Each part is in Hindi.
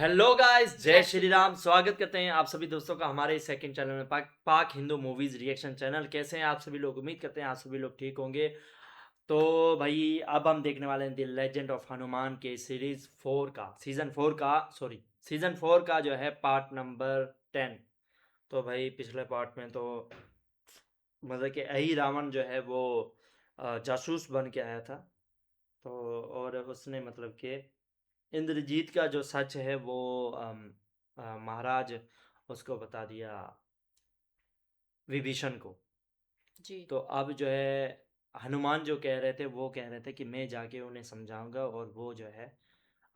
हेलो गाइस, जय श्री राम। स्वागत करते हैं आप सभी दोस्तों का हमारे सेकंड चैनल में, पाक हिंदू मूवीज रिएक्शन चैनल। कैसे हैं आप सभी लोग? उम्मीद करते हैं आप सभी लोग ठीक होंगे। तो भाई अब हम देखने वाले हैं द लेजेंड ऑफ हनुमान के सीजन 4 का जो है पार्ट नंबर 10। तो भाई पिछले पार्ट में तो मतलब कि अही रावण जो है वो जासूस बन के आया था। तो और उसने मतलब कि इंद्रजीत का जो सच है वो महाराज उसको बता दिया, विभीषण को। जी। तो अब जो है हनुमान जो कह रहे थे वो कह रहे थे कि मैं जाके उन्हें समझाऊंगा और वो जो है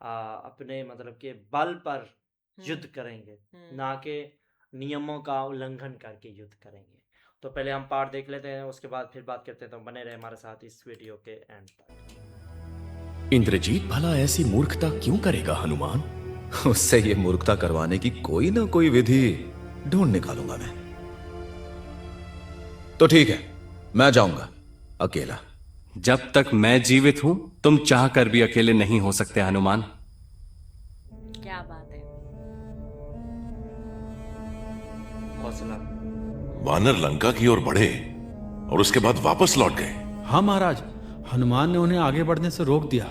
अपने मतलब के बल पर हुँ, युद्ध करेंगे, हुँ। ना कि नियमों का उल्लंघन करके युद्ध करेंगे। तो पहले हम पार्ट देख लेते हैं, उसके बाद फिर बात करते हैं। तो बने रहे हमारे साथ इस वीडियो के एंड तक। इंद्रजीत भला ऐसी मूर्खता क्यों करेगा हनुमान? उससे ये मूर्खता करवाने की कोई ना कोई विधि ढूंढ निकालूंगा मैं। तो ठीक है, मैं जाऊंगा अकेला। जब तक मैं जीवित हूं तुम चाह कर भी अकेले नहीं हो सकते हनुमान। क्या बात है। हौसला। वानर लंका की ओर बढ़े और उसके बाद वापस लौट गए। हाँ महाराज, हनुमान ने उन्हें आगे बढ़ने से रोक दिया।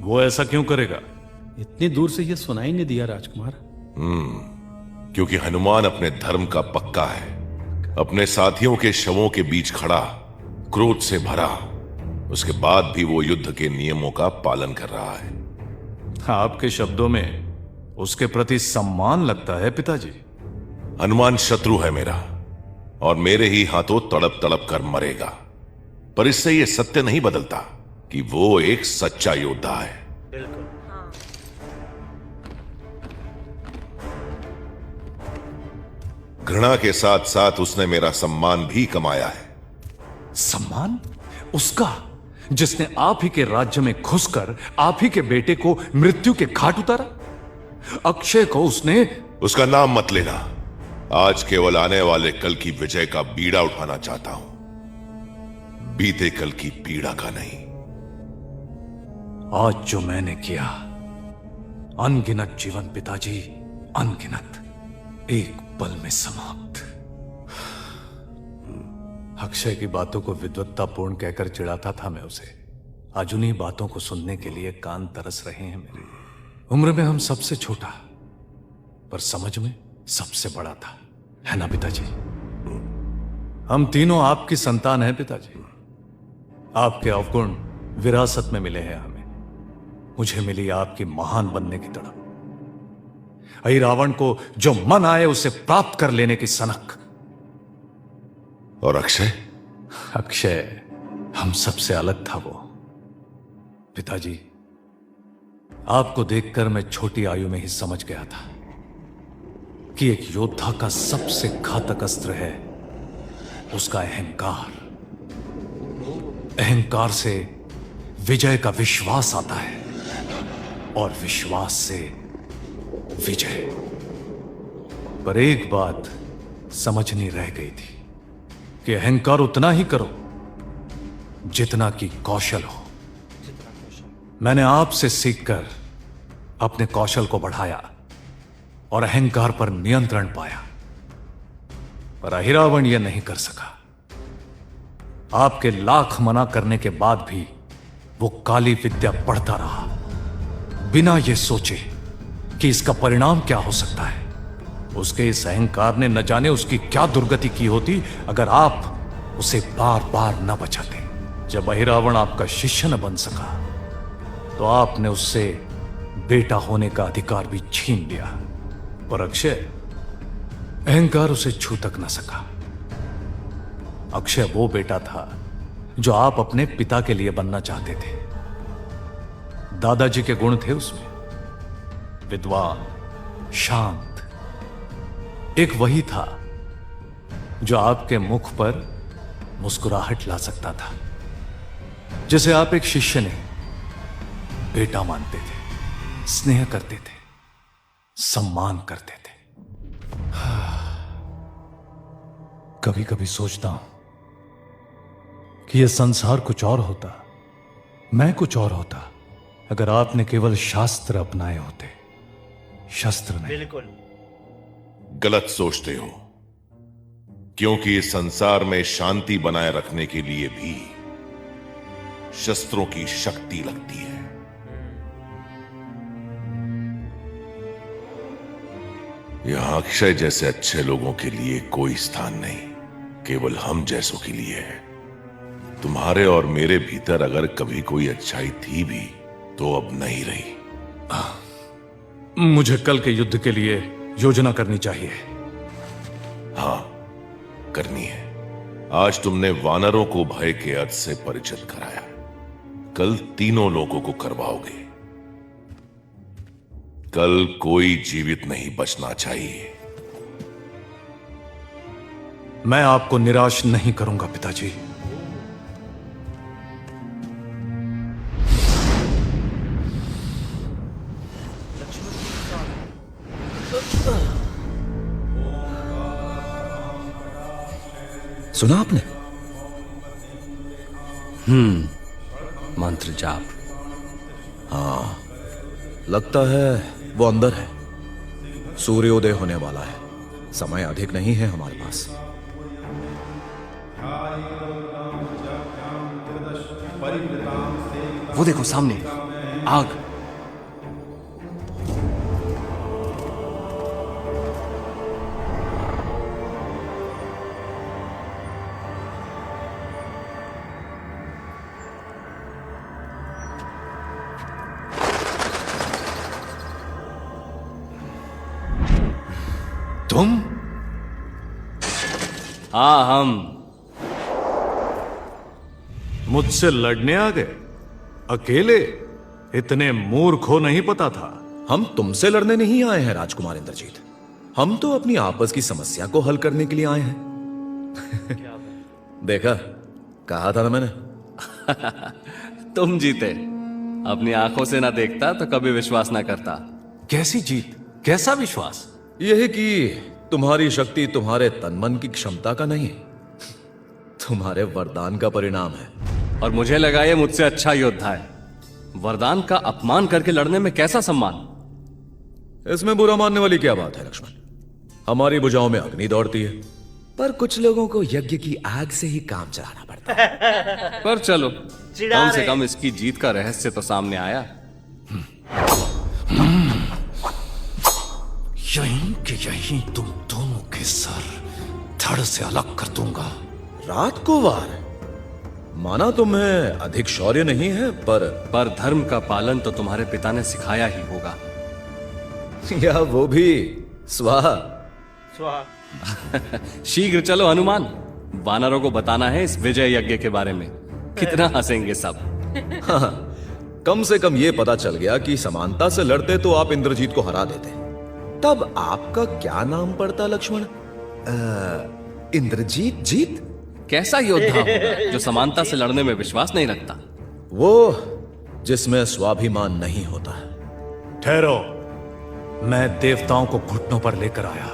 वो ऐसा क्यों करेगा? इतनी दूर से ये सुनाई नहीं दिया राजकुमार। क्योंकि हनुमान अपने धर्म का पक्का है। अपने साथियों के शवों के बीच खड़ा, क्रोध से भरा, उसके बाद भी वो युद्ध के नियमों का पालन कर रहा है। आपके शब्दों में उसके प्रति सम्मान लगता है पिताजी। हनुमान शत्रु है मेरा और मेरे ही हाथों तड़प तड़प कर मरेगा, पर इससे यह सत्य नहीं बदलता कि वो एक सच्चा योद्धा है। बिल्कुल। हाँ। घृणा के साथ साथ उसने मेरा सम्मान भी कमाया है। सम्मान उसका, जिसने आप ही के राज्य में घुसकर आप ही के बेटे को मृत्यु के घाट उतारा। अक्षय को उसने। उसका नाम मत लेना। आज केवल आने वाले कल की विजय का बीड़ा उठाना चाहता हूं, बीते कल की पीड़ा का नहीं। आज जो मैंने किया, अनगिनत जीवन पिताजी, अनगिनत, एक पल में समाप्त। अक्षय की बातों को विद्वत्तापूर्ण कहकर चिढ़ाता था मैं उसे। आज उन्हीं बातों को सुनने के लिए कान तरस रहे हैं मेरे। उम्र में हम सबसे छोटा, पर समझ में सबसे बड़ा था, है ना पिताजी? हम तीनों आपकी संतान हैं पिताजी। आपके अवगुण विरासत में मिले हैं हमें। मुझे मिली आपकी महान बनने की तड़प। अहि रावण को जो मन आए उसे प्राप्त कर लेने की सनक। और अक्षय? अक्षय हम सबसे अलग था वो पिताजी। आपको देखकर मैं छोटी आयु में ही समझ गया था कि एक योद्धा का सबसे घातक अस्त्र है उसका अहंकार। अहंकार से विजय का विश्वास आता है और विश्वास से विजय। पर एक बात समझनी रह गई थी कि अहंकार उतना ही करो जितना कि कौशल हो। मैंने आपसे सीखकर अपने कौशल को बढ़ाया और अहंकार पर नियंत्रण पाया, पर अहिरावण यह नहीं कर सका। आपके लाख मना करने के बाद भी वो काली विद्या पढ़ता रहा, बिना ये सोचे कि इसका परिणाम क्या हो सकता है। उसके इस अहंकार ने न जाने उसकी क्या दुर्गति की होती अगर आप उसे बार बार न बचाते। जब अहिरावण आपका शिष्य न बन सका तो आपने उससे बेटा होने का अधिकार भी छीन लिया। पर अक्षय, अहंकार उसे छू तक न सका। अक्षय वो बेटा था जो आप अपने पिता के लिए बनना चाहते थे। दादाजी के गुण थे उसमें, विद्वान, शांत। एक वही था जो आपके मुख पर मुस्कुराहट ला सकता था, जिसे आप एक शिष्य ने बेटा मानते थे, स्नेह करते थे, सम्मान करते थे। कभी कभी सोचता हूं कि यह संसार कुछ और होता, मैं कुछ और होता, अगर आपने केवल शास्त्र अपनाए होते। शस्त्र नहीं। बिल्कुल। गलत सोचते हो, क्योंकि इस संसार में शांति बनाए रखने के लिए भी शस्त्रों की शक्ति लगती है। यहां अक्षय जैसे अच्छे लोगों के लिए कोई स्थान नहीं, केवल हम जैसों के लिए है। तुम्हारे और मेरे भीतर अगर कभी कोई अच्छाई थी भी तो अब नहीं रही। मुझे कल के युद्ध के लिए योजना करनी चाहिए। हां, करनी है। आज तुमने वानरों को भय के अर्थ से परिचित कराया, कल तीनों लोगों को करवाओगे। कल कोई जीवित नहीं बचना चाहिए। मैं आपको निराश नहीं करूंगा पिताजी। सुना आपने? मंत्र जाप। लगता है वो अंदर है। सूर्योदय होने वाला है, समय अधिक नहीं है हमारे पास। वो देखो सामने आग। तुम? हाँ, हम। मुझसे लड़ने आ गए अकेले? इतने मूर्ख हो नहीं पता था। हम तुमसे लड़ने नहीं आए हैं राजकुमार इंद्रजीत, हम तो अपनी आपस की समस्या को हल करने के लिए आए हैं। देखा, कहा था ना मैंने। तुम जीते। अपनी आंखों से ना देखता तो कभी विश्वास ना करता। कैसी जीत, कैसा विश्वास? यही कि तुम्हारी शक्ति तुम्हारे तन मन की क्षमता का नहीं, तुम्हारे वरदान का परिणाम है। और मुझे लगा ये मुझसे अच्छा योद्धा है। वरदान का अपमान करके लड़ने में कैसा सम्मान? इसमें बुरा मानने वाली क्या बात है लक्ष्मण? हमारी भुजाओं में अग्नि दौड़ती है, पर कुछ लोगों को यज्ञ की आग से ही काम चलाना पड़ता है। पर चलो, चिढ़ा कम से रहे। कम इसकी जीत का रहस्य तो सामने आया। यहीं के यहीं तुम दोनों के सर धड़ से अलग कर दूंगा। रात को वार, माना तुम्हें अधिक शौर्य नहीं है, पर धर्म का पालन तो तुम्हारे पिता ने सिखाया ही होगा। या वो भी स्वाहा। स्वाहा। शीघ्र चलो हनुमान, वानरों को बताना है इस विजय यज्ञ के बारे में। कितना हंसेंगे सब। हाँ, कम से कम ये पता चल गया कि समानता से लड़ते तो आप इंद्रजीत को हरा देते। तब आपका क्या नाम पड़ता लक्ष्मण? इंद्रजीत जीत? कैसा योद्धा होगा जो समानता से लड़ने में विश्वास नहीं रखता? वो जिसमें स्वाभिमान नहीं होता। ठहरो, मैं देवताओं को घुटनों पर लेकर आया,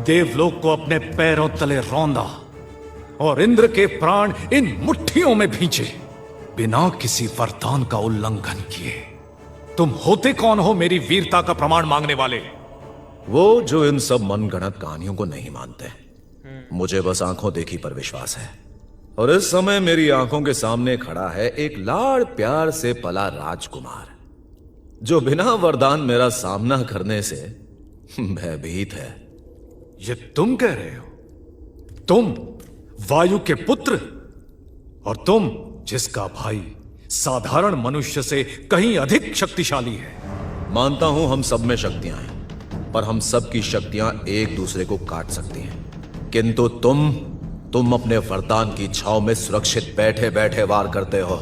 देवलोक को अपने पैरों तले रौंदा और इंद्र के प्राण इन मुट्ठियों में भींचे, बिना किसी वरदान का उल्लंघन किए। तुम होते कौन हो मेरी वीरता का प्रमाण मांगने वाले? वो जो इन सब मनगढ़ंत कहानियों को नहीं मानते। मुझे बस आंखों देखी पर विश्वास है, और इस समय मेरी आंखों के सामने खड़ा है एक लाड़ प्यार से पला राजकुमार, जो बिना वरदान मेरा सामना करने से भयभीत है। ये तुम कह रहे हो? तुम वायु के पुत्र, और तुम जिसका भाई साधारण मनुष्य से कहीं अधिक शक्तिशाली है। मानता हूं हम सब में शक्तियां हैं, पर हम सब की शक्तियां एक दूसरे को काट सकती हैं। किंतु तुम अपने वरदान की छाव में सुरक्षित बैठे बैठे वार करते हो।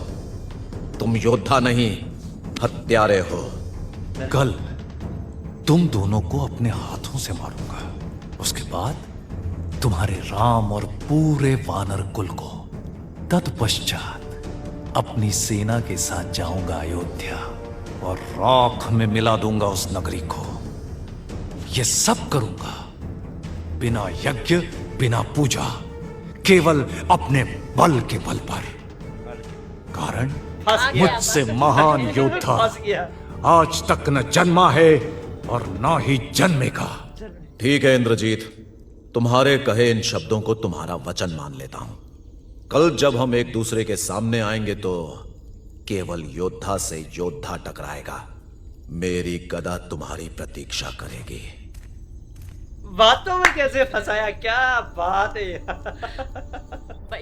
तुम योद्धा नहीं, हत्यारे हो। कल तुम दोनों को अपने हाथों से मारूंगा, उसके बाद तुम्हारे राम और पूरे वानर कुल को। तत्पश्चात अपनी सेना के साथ जाऊंगा अयोध्या और राख में मिला दूंगा उस नगरी को। ये सब करूंगा बिना यज्ञ, बिना पूजा, केवल अपने बल के बल पर। कारण फंस गया। मुझसे महान योद्धा फंस गया। आज तक न जन्मा है और ना ही जन्मेगा। ठीक है इंद्रजीत, तुम्हारे कहे इन शब्दों को तुम्हारा वचन मान लेता हूं। कल जब हम एक दूसरे के सामने आएंगे तो केवल योद्धा से योद्धा टकराएगा। मेरी गदा तुम्हारी प्रतीक्षा करेगी। बातों में कैसे फंसाया, क्या बात है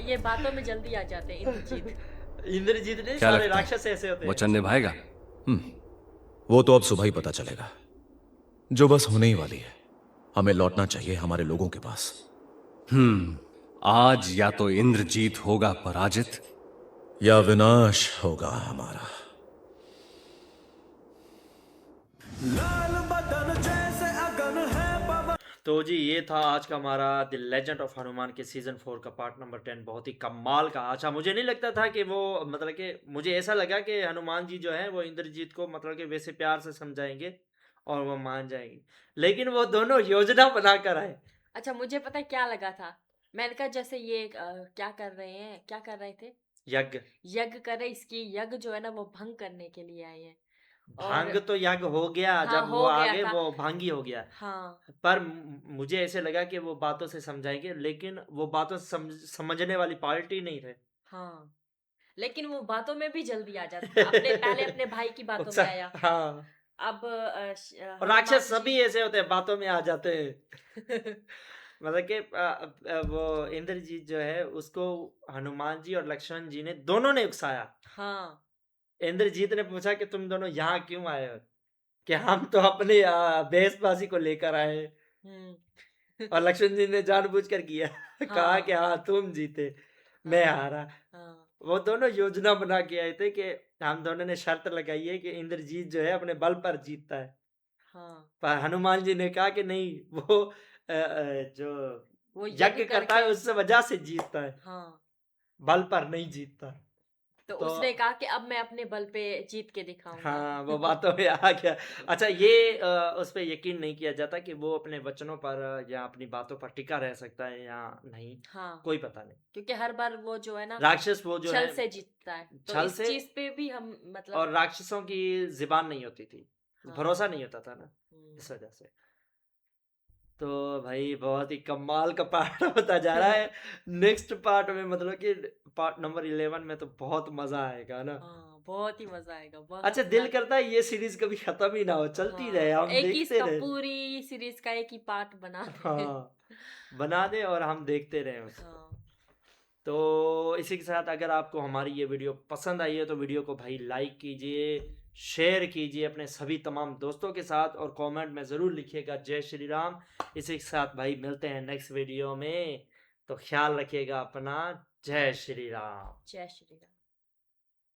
ये बातों में जल्दी आ जाते हैं इंद्रजीत। इंद्रजीत ने क्या सारे लगता है? राक्षस ऐसे होते हैं। वचन निभाएगा? वो तो अब सुबह ही पता चलेगा, जो बस होने ही वाली है। हमें लौटना चाहिए हमारे लोगों के पास। आज या तो इंद्रजीत होगा पराजित या विनाश होगा हमारा। तो जी ये था आज का हमारा द लेजेंड ऑफ हनुमान के सीजन 4 का पार्ट नंबर 10। बहुत ही कमाल का। अच्छा, मुझे नहीं लगता था कि वो मतलब कि मुझे ऐसा लगा कि हनुमान जी जो है वो इंद्रजीत को मतलब कि वैसे प्यार से समझाएंगे और वो मान जाएंगे, लेकिन वो दोनों योजना बना कर आए। अच्छा, मुझे पता है क्या लगा था। मैंने कहा जैसे ये क्या कर रहे थे, यज्ञ यज्ञ कर रहे, इसकी यज्ञ जो है ना वो भंग करने के लिए आए हैं। भांग और तो यज्ञ हो गया, हाँ, जब वो हो गया आगे था। वो भांगी हो गया। हाँ पर मुझे ऐसे लगा कि वो बातों से समझाएंगे, लेकिन वो बातों से समझने वाली पार्टी नहीं रहे। हाँ, लेकिन वो बातों में भी जल्दी आ जाता। अपने पहले अपने भाई की बातों में आया। हाँ, अब और राक्षस हनुमान सभी जी। ऐसे होते हैं, बातों में आ जाते हैं मतलब कि वो इंद्रजीत जो है उसको हनुमान जी और लक्ष्मण जी ने दोनों ने उकसाया। हाँ इंद्रजीत ने पूछा कि तुम दोनों यहाँ क्यों आए हो, कि हम तो अपने बेसबाजी को लेकर आए हैं। हम्म और लक्ष्मण जी ने जानबूझकर किया कहा कि हाँ हाँ तुम जीते, मैं हाँ हारा। हाँ वो दोनों योजना बना के आए थे कि हम दोनों ने शर्त लगाई है कि इंद्रजीत जो है अपने बल पर जीतता है। हाँ, पर हनुमान जी ने कहा कि नहीं, वो जो वो यज्ञ करता है करके। उस वजह से जीतता है, हाँ, बल पर नहीं जीतता। तो तो उसने कहा कि अब मैं अपने बल पे जीत के दिखाऊंगा। हाँ, वो बातों में आ गया। अच्छा, ये उस पे यकीन नहीं किया जाता कि वो अपने वचनों पर या अपनी बातों पर टिका रह सकता है या नहीं, हाँ, कोई पता नहीं। क्योंकि हर बार वो जो है ना राक्षस वो जो छल है से जीतता है, तो छल इस से, चीज पे भी हम मतलब। और राक्षसों की ज़ुबान नहीं होती थी, हाँ, भरोसा नहीं होता था ना, इस हम्म। वजह से। तो भाई बहुत ही कमाल का पार्ट होता जा रहा है। नेक्स्ट पार्ट में मतलब कि पार्ट नंबर 11 में तो बहुत मज़ा आएगा ना। हाँ, बहुत ही मजा आएगा, अच्छा, बहुत दिल ज्यादा। करता है ये सीरीज कभी खत्म ही ना हो, चलती रहे, हाँ, हम एक ही देखते इसका रहे। पूरी सीरीज का एक ही पार्ट बना दे। हाँ, बना दे और हम देखते रहें उसको। हाँ, तो इसी के साथ अगर आपको हमारी ये वीडियो पसंद आई है तो वीडियो को भाई लाइक कीजिए, शेयर कीजिए अपने सभी तमाम दोस्तों के साथ, और कमेंट में ज़रूर लिखिएगा जय श्री राम। इसी के साथ भाई मिलते हैं नेक्स्ट वीडियो में, तो ख्याल रखिएगा अपना। जय श्री राम। जय श्री राम।